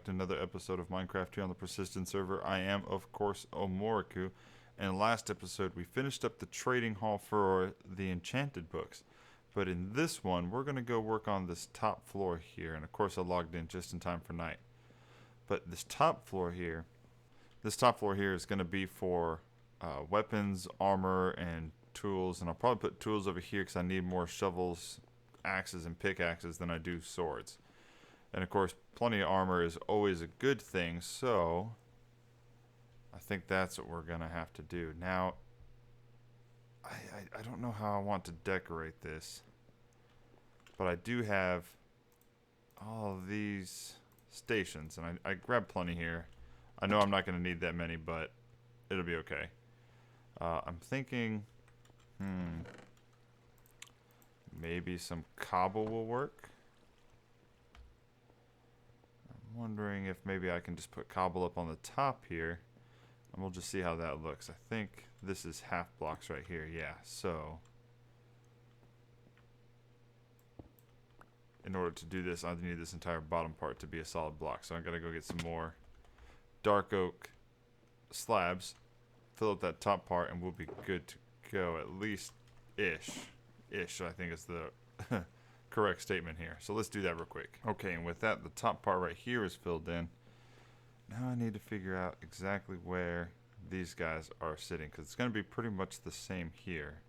to another episode of Minecraft here on the Persistent server. I am, of course, Omoriku. And last episode, we finished up the trading hall for the enchanted books. But in this one, we're going to go work on this top floor here. And of course, I logged in just in time for night. But this top floor here is going to be for weapons, armor, and tools. And I'll probably put tools over here because I need more shovels, axes, and pickaxes than I do swords. And of course, plenty of armor is always a good thing, so I think that's what we're going to have to do. Now, I don't know how I want to decorate this, but I do have all of these stations, and I grabbed plenty here. I know I'm not going to need that many, but it'll be okay. I'm thinking, maybe some cobble will work. I'm wondering if maybe I can just put cobble up on the top here, and we'll just see how that looks. I think this is half blocks right here. Yeah, so in order to do this, I need this entire bottom part to be a solid block. So I'm gonna go get some more dark oak slabs, fill up that top part, and we'll be good to go. At least ish, I think is the correct statement here. So let's do that real quick. Okay, and with that, the top part right here is filled in. Now I need to figure out exactly where these guys are sitting, because it's going to be pretty much the same here.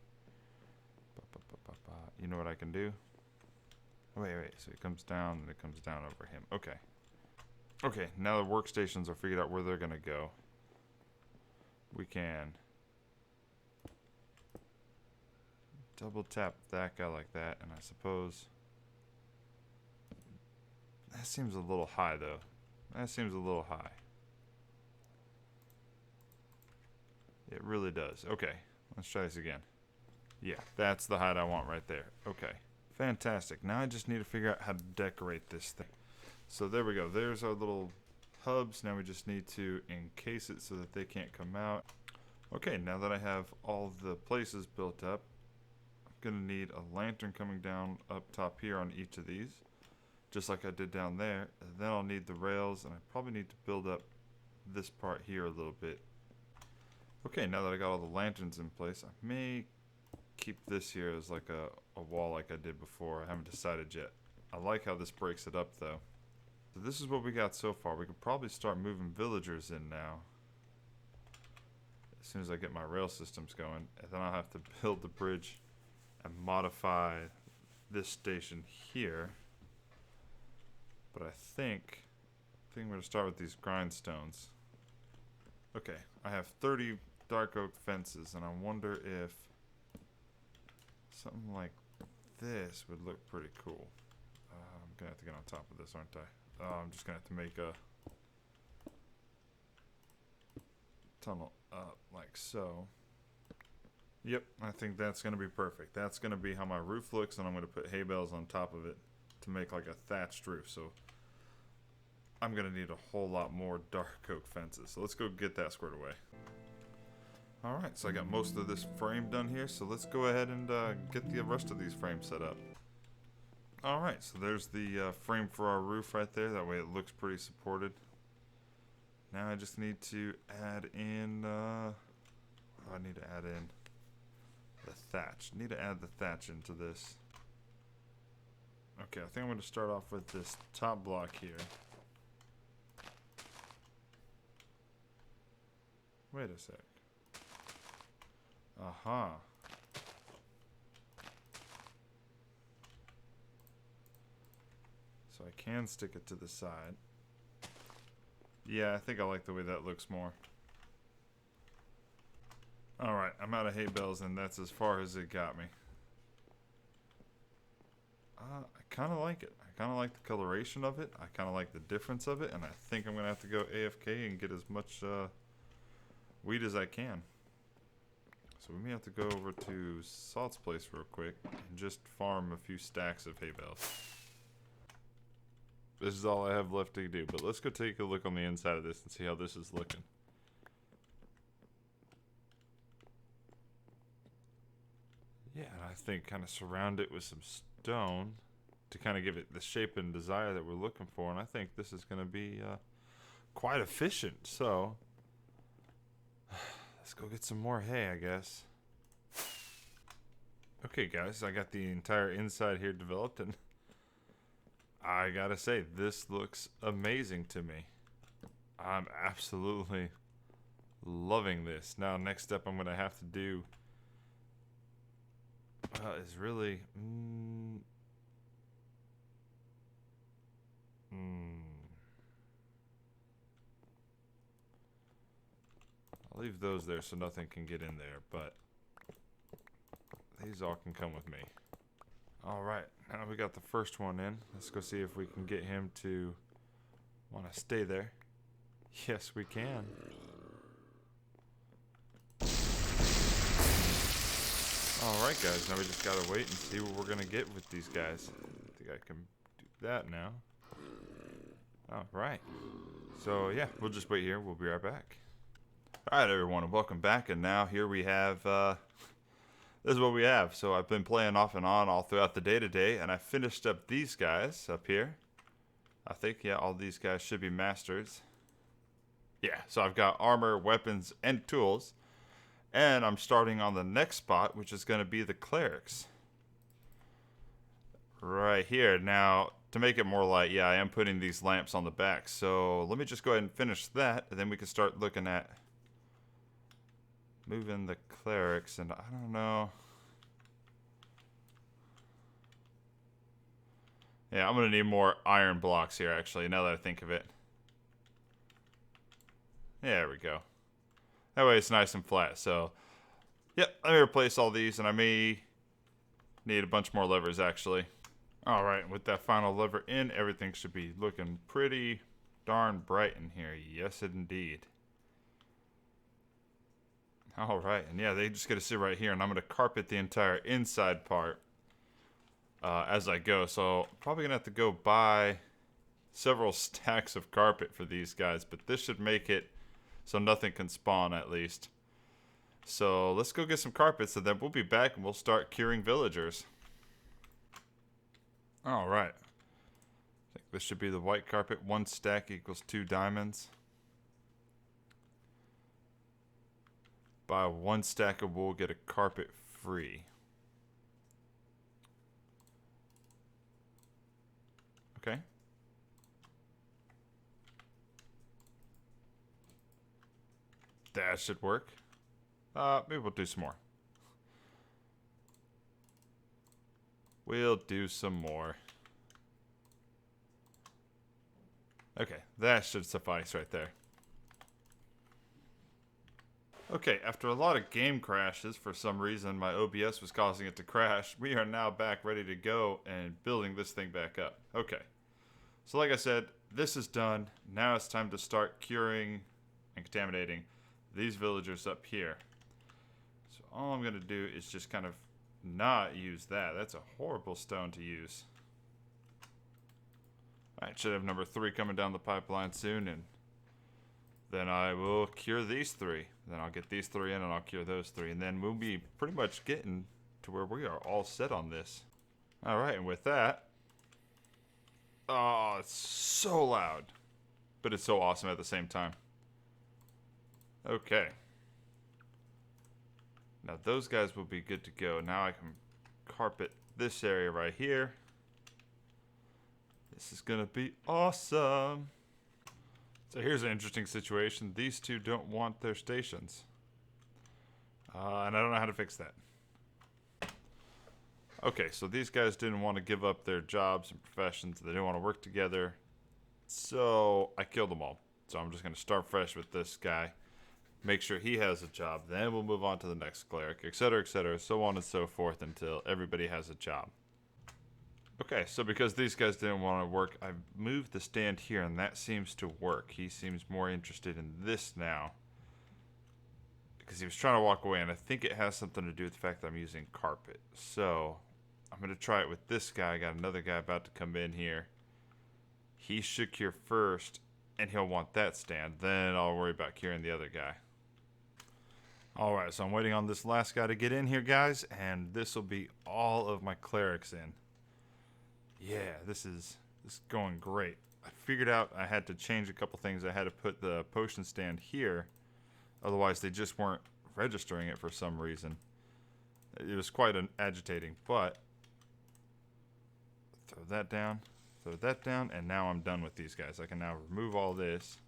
You know what I can do? Wait, so it comes down and it comes down over him. Okay, now the workstations are figured out where they're going to go. We can double tap that guy like that, and I suppose that seems a little high though. That seems a little high. It really does. Okay, let's try this again. Yeah, that's the height I want right there. Okay, fantastic. Now I just need to figure out how to decorate this thing. So there we go. There's our little hubs. Now we just need to encase it so that they can't come out. Okay, now that I have all the places built up, I'm gonna need a lantern coming down up top here on each of these, just like I did down there. And then I'll need the rails, and I probably need to build up this part here a little bit. Okay, now that I got all the lanterns in place, I may keep this here as like a wall like I did before. I haven't decided yet. I like how this breaks it up though. So this is what we got so far. We could probably start moving villagers in now, as soon as I get my rail systems going. And then I'll have to build the bridge and modify this station here. But I think I'm going to start with these grindstones. Okay, I have 30 dark oak fences, and I wonder if something like this would look pretty cool. I'm going to have to get on top of this, aren't I? I'm just going to have to make a tunnel up like so. Yep, I think that's going to be perfect. That's going to be how my roof looks, and I'm going to put hay bales on top of it to make like a thatched roof. So I'm going to need a whole lot more dark oak fences. So let's go get that squared away. Alright, so I got most of this frame done here. So let's go ahead and get the rest of these frames set up. Alright, so there's the frame for our roof right there. That way it looks pretty supported. Now I just need to add in, I need to add in the thatch. I need to add the thatch into this. Okay, I think I'm going to start off with this top block here. Wait a sec. Aha. So I can stick it to the side. Yeah, I think I like the way that looks more. Alright, I'm out of hay bales, and that's as far as it got me. I kind of like it. I kind of like the coloration of it. I kind of like the difference of it, and I think I'm going to have to go AFK and get as much wheat as I can. So we may have to go over to Salt's place real quick and just farm a few stacks of hay bales. This is all I have left to do, but let's go take a look on the inside of this and see how this is looking. Yeah, I think kind of surround it with some stone to kind of give it the shape and desire that we're looking for, and I think this is going to be quite efficient. So let's go get some more hay, I guess. Okay, guys, I got the entire inside here developed, and I gotta say, this looks amazing to me. I'm absolutely loving this. Now, next step I'm gonna have to do is really I'll leave those there so nothing can get in there, but these all can come with me. Alright, now we got the first one in. Let's go see if we can get him to want to stay there. Yes, we can. Alright, guys, now we just gotta wait and see what we're gonna get with these guys. I think I can do that now. Alright. So, yeah, we'll just wait here. We'll be right back. Alright, everyone, and welcome back. And now here we have, this is what we have. So I've been playing off and on all throughout the day today, and I finished up these guys up here. I think, yeah, all these guys should be masters. Yeah, so I've got armor, weapons, and tools. And I'm starting on the next spot, which is going to be the clerics. Right here. Now, to make it more light, yeah, I am putting these lamps on the back. So let me just go ahead and finish that, and then we can start looking at moving the clerics. And I don't know. Yeah, I'm going to need more iron blocks here, actually, now that I think of it. Yeah, there we go. That way it's nice and flat. So, yep, let me replace all these, and I may need a bunch more levers, actually. Alright, with that final lever in, everything should be looking pretty darn bright in here. Yes, indeed. Alright, and yeah, they just get to sit right here, and I'm going to carpet the entire inside part as I go. So, probably going to have to go buy several stacks of carpet for these guys, but this should make it so nothing can spawn, at least. So let's go get some carpets, and then we'll be back and we'll start curing villagers. Alright. I think this should be the white carpet. 1 stack equals 2 diamonds. Buy 1 stack of wool, get a carpet free. Okay. That should work. Maybe we'll do some more. We'll do some more. Okay, that should suffice right there. Okay, after a lot of game crashes, for some reason my OBS was causing it to crash, we are now back ready to go and building this thing back up. Okay, so like I said, this is done. Now it's time to start curing and contaminating these villagers up here. So all I'm going to do is just kind of not use that. That's a horrible stone to use. Alright, should have number 3 coming down the pipeline soon, and then I will cure these 3. Then I'll get these 3 in, and I'll cure those 3. And then we'll be pretty much getting to where we are all set on this. Alright, and with that... Oh, it's so loud. But it's so awesome at the same time. Okay. Now those guys will be good to go. Now I can carpet this area right here. This is going to be awesome. So here's an interesting situation. These two don't want their stations. And I don't know how to fix that. Okay, so these guys didn't want to give up their jobs and professions. They didn't want to work together. So I killed them all. So I'm just going to start fresh with this guy. Make sure he has a job. Then we'll move on to the next cleric, etc., so on and so forth until everybody has a job. Okay, so because these guys didn't want to work, I've moved the stand here, and that seems to work. He seems more interested in this now. Because he was trying to walk away, and I think it has something to do with the fact that I'm using carpet. So, I'm going to try it with this guy. I got another guy about to come in here. He should cure first, and he'll want that stand. Then I'll worry about curing the other guy. Alright, so I'm waiting on this last guy to get in here, guys, and this will be all of my clerics in. Yeah, this is going great. I figured out I had to change a couple things. I had to put the potion stand here. Otherwise, they just weren't registering it for some reason. It was quite agitating, but throw that down, and now I'm done with these guys. I can now remove all this.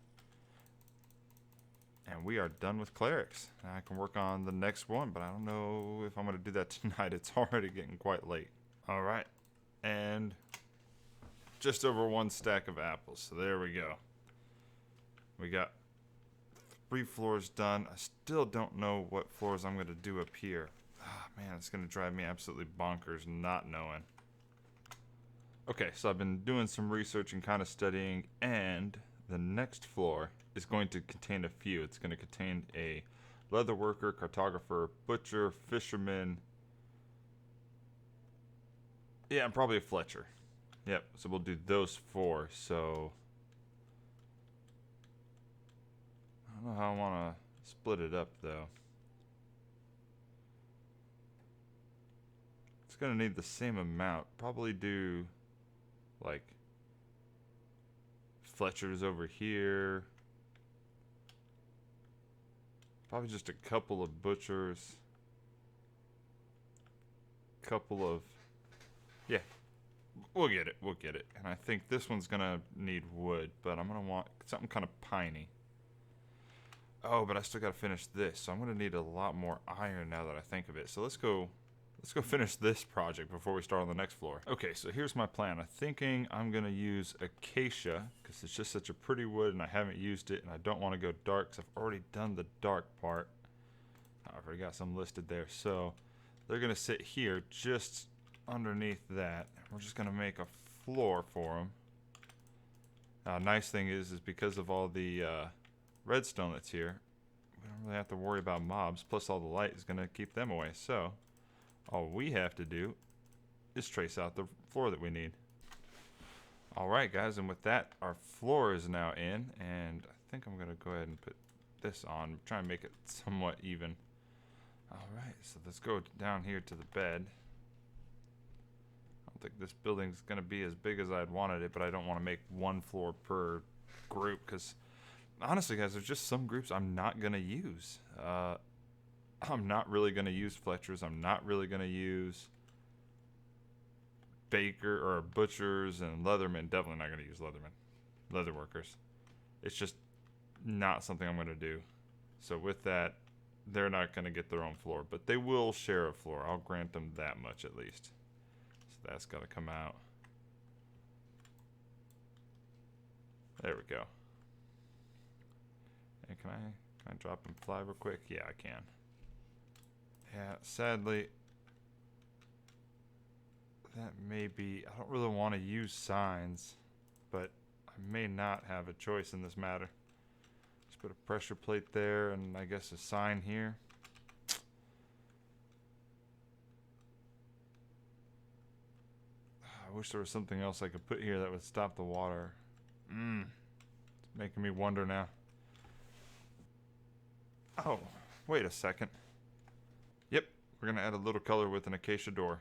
And we are done with clerics. Now I can work on the next one, but I don't know if I'm going to do that tonight. It's already getting quite late. All right. And just over 1 stack of apples. So there we go. We got 3 floors done. I still don't know what floors I'm going to do up here. Ah, man, it's going to drive me absolutely bonkers not knowing. Okay, so I've been doing some research and kind of studying, and the next floor is going to contain a few. It's going to contain a leather worker, cartographer, butcher, fisherman. Yeah, and probably a Fletcher. Yep, so we'll do those 4. So I don't know how I want to split it up, though. It's going to need the same amount. Probably do, like, Fletcher's over here. Probably just a couple of butchers. Couple of... Yeah. We'll get it. We'll get it. And I think this one's going to need wood, but I'm going to want something kind of piney. Oh, but I still got to finish this, so I'm going to need a lot more iron now that I think of it. So let's go finish this project before we start on the next floor. Okay, so here's my plan. I'm thinking I'm going to use acacia because it's just such a pretty wood and I haven't used it and I don't want to go dark because I've already done the dark part. I've already got some listed there. So they're going to sit here just underneath that. We're just going to make a floor for them. Nice thing is because of all the redstone that's here, we don't really have to worry about mobs. Plus all the light is going to keep them away. So all we have to do is trace out the floor that we need. Alright guys, and with that, our floor is now in, and I think I'm going to go ahead and put this on, try and make it somewhat even. Alright, so let's go down here to the bed. I don't think this building's going to be as big as I'd wanted it, but I don't want to make 1 floor per group, because honestly guys, there's just some groups I'm not going to use. I'm not really going to use Fletchers. I'm not really going to use Baker or Butchers and Leathermen. Definitely not going to use Leathermen. Leather workers. It's just not something I'm going to do. So with that, they're not going to get their own floor. But they will share a floor. I'll grant them that much at least. So that's got to come out. There we go. And can I drop and fly real quick? Yeah, I can. Yeah, sadly, that may be... I don't really want to use signs, but I may not have a choice in this matter. Just put a pressure plate there and I guess a sign here. I wish there was something else I could put here that would stop the water. It's making me wonder now. Oh, wait a second. Yep, we're going to add a little color with an acacia door.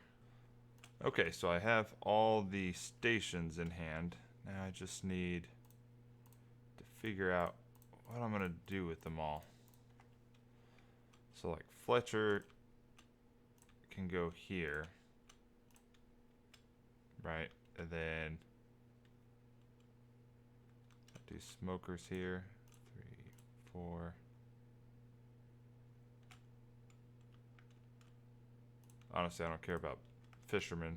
Okay, so I have all the stations in hand. Now I just need to figure out what I'm going to do with them all. So like Fletcher can go here. Right, and then I'll do smokers here. 3, 4... Honestly, I don't care about fishermen.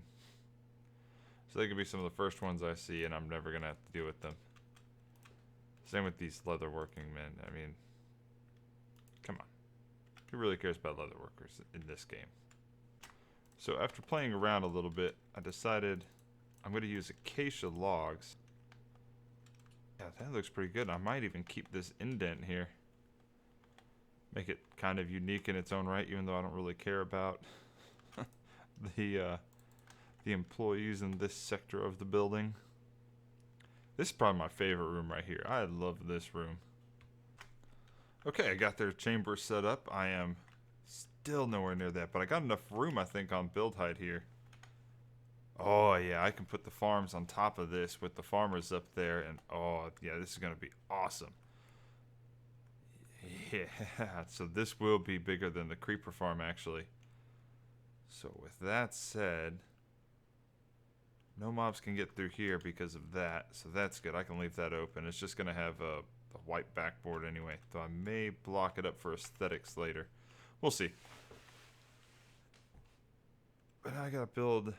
So they could be some of the first ones I see, and I'm never going to have to deal with them. Same with these leather working men. I mean, come on. Who really cares about leather workers in this game? So after playing around a little bit, I decided I'm going to use acacia logs. Yeah, that looks pretty good. I might even keep this indent here. Make it kind of unique in its own right, even though I don't really care about the employees in this sector of the building. This is probably my favorite room right here. I love this room. Okay, I got their chamber set up. I am still nowhere near that, but I got enough room, I think, on build height here. Oh, yeah, I can put the farms on top of this with the farmers up there. And, oh, yeah, this is going to be awesome. Yeah, so this will be bigger than the creeper farm, actually. So with that said, no mobs can get through here because of that. So that's good. I can leave that open. It's just going to have a white backboard anyway. Though I may block it up for aesthetics later. We'll see. But I got to build...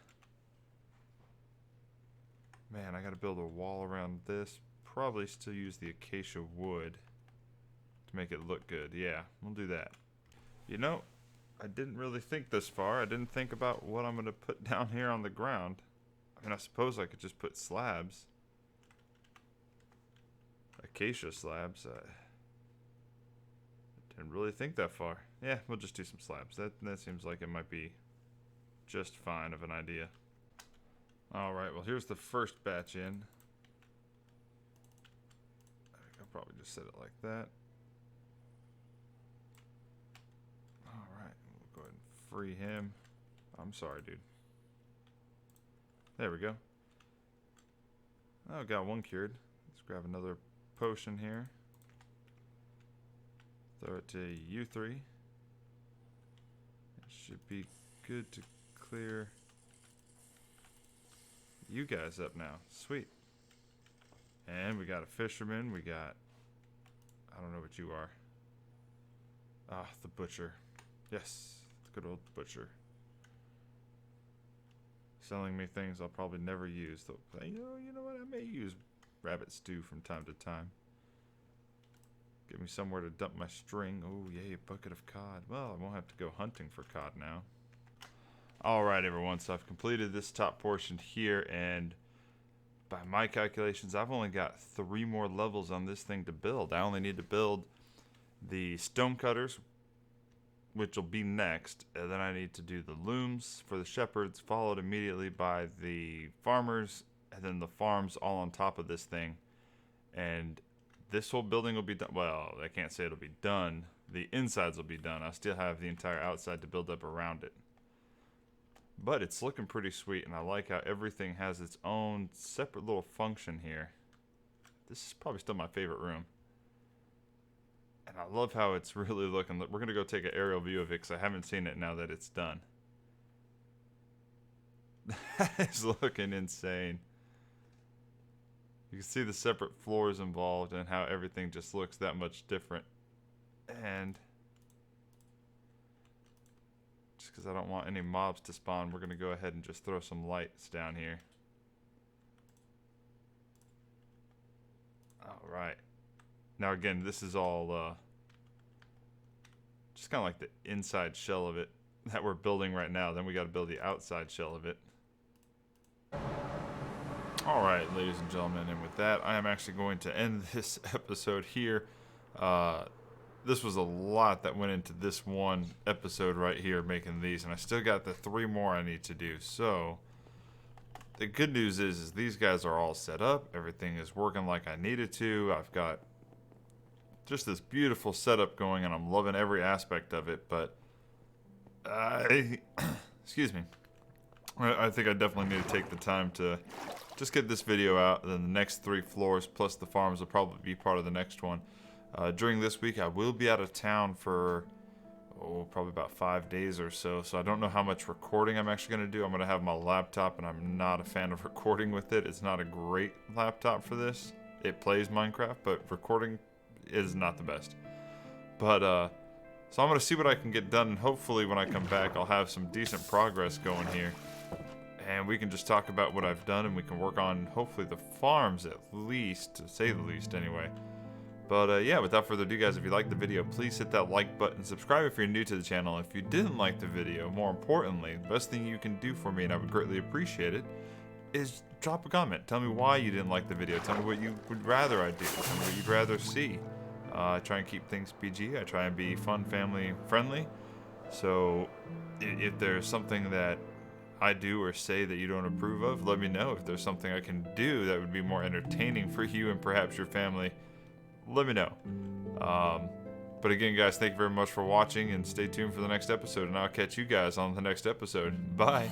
Man, I got to build a wall around this. Probably still use the acacia wood to make it look good. Yeah, we'll do that. You know, I didn't really think this far. I didn't think about what I'm going to put down here on the ground. I mean, I suppose I could just put slabs. Acacia slabs. I didn't really think that far. Yeah, we'll just do some slabs. That seems like it might be just fine of an idea. Alright, well here's the first batch in. I'll probably just set it like that. Alright, we'll go ahead and free him. I'm sorry, dude. There we go. Oh, got one cured. Let's grab another potion here. Throw it to U3. It should be good to clear you guys up now. Sweet. And we got a fisherman. We got... I don't know what you are. Ah, the butcher. Yes, the good old butcher. Selling me things I'll probably never use. Though, you know what? I may use rabbit stew from time to time. Give me somewhere to dump my string. Oh, yay, a bucket of cod. Well, I won't have to go hunting for cod now. Alright, everyone. So I've completed this top portion here, and by my calculations, I've only got 3 more levels on this thing to build. I only need to build the stone cutters, which will be next, and then I need to do the looms for the shepherds, followed immediately by the farmers, and then the farms all on top of this thing. And this whole building will be done. Well, I can't say it'll be done. The insides will be done. I still have the entire outside to build up around it. But it's looking pretty sweet, and I like how everything has its own separate little function here. This is probably still my favorite room. And I love how it's really looking. We're going to go take an aerial view of it because I haven't seen it now that it's done. That is looking insane. You can see the separate floors involved and how everything just looks that much different. And just because I don't want any mobs to spawn, we're going to go ahead and just throw some lights down here. Alright. Now again, this is all just kind of like the inside shell of it that we're building right now. Then we got to build the outside shell of it. Alright, ladies and gentlemen, and with that, I am actually going to end this episode here. This was a lot that went into this one episode right here, making these, and I still got the 3 more I need to do. So, the good news is these guys are all set up. Everything is working like I needed to. I've got just this beautiful setup going, and I'm loving every aspect of it, but excuse me. I think I definitely need to take the time to just get this video out, and then the next 3 floors plus the farms will probably be part of the next one. During this week, I will be out of town for, probably about 5 days or so, so I don't know how much recording I'm actually going to do. I'm going to have my laptop, and I'm not a fan of recording with it. It's not a great laptop for this. It plays Minecraft, but recording is not the best. But, so I'm going to see what I can get done, and hopefully when I come back, I'll have some decent progress going here. And we can just talk about what I've done, and we can work on, hopefully, the farms at least, to say the least anyway. But yeah, without further ado, guys, if you liked the video, please hit that like button. Subscribe if you're new to the channel. If you didn't like the video, more importantly, the best thing you can do for me, and I would greatly appreciate it, is drop a comment. Tell me why you didn't like the video. Tell me what you would rather I do. Tell me what you'd rather see. I try and keep things PG. I try and be fun, family friendly. So if there's something that I do or say that you don't approve of, let me know. If there's something I can do that would be more entertaining for you and perhaps your family, let me know. But again, guys, thank you very much for watching, and stay tuned for the next episode, and I'll catch you guys on the next episode. Bye.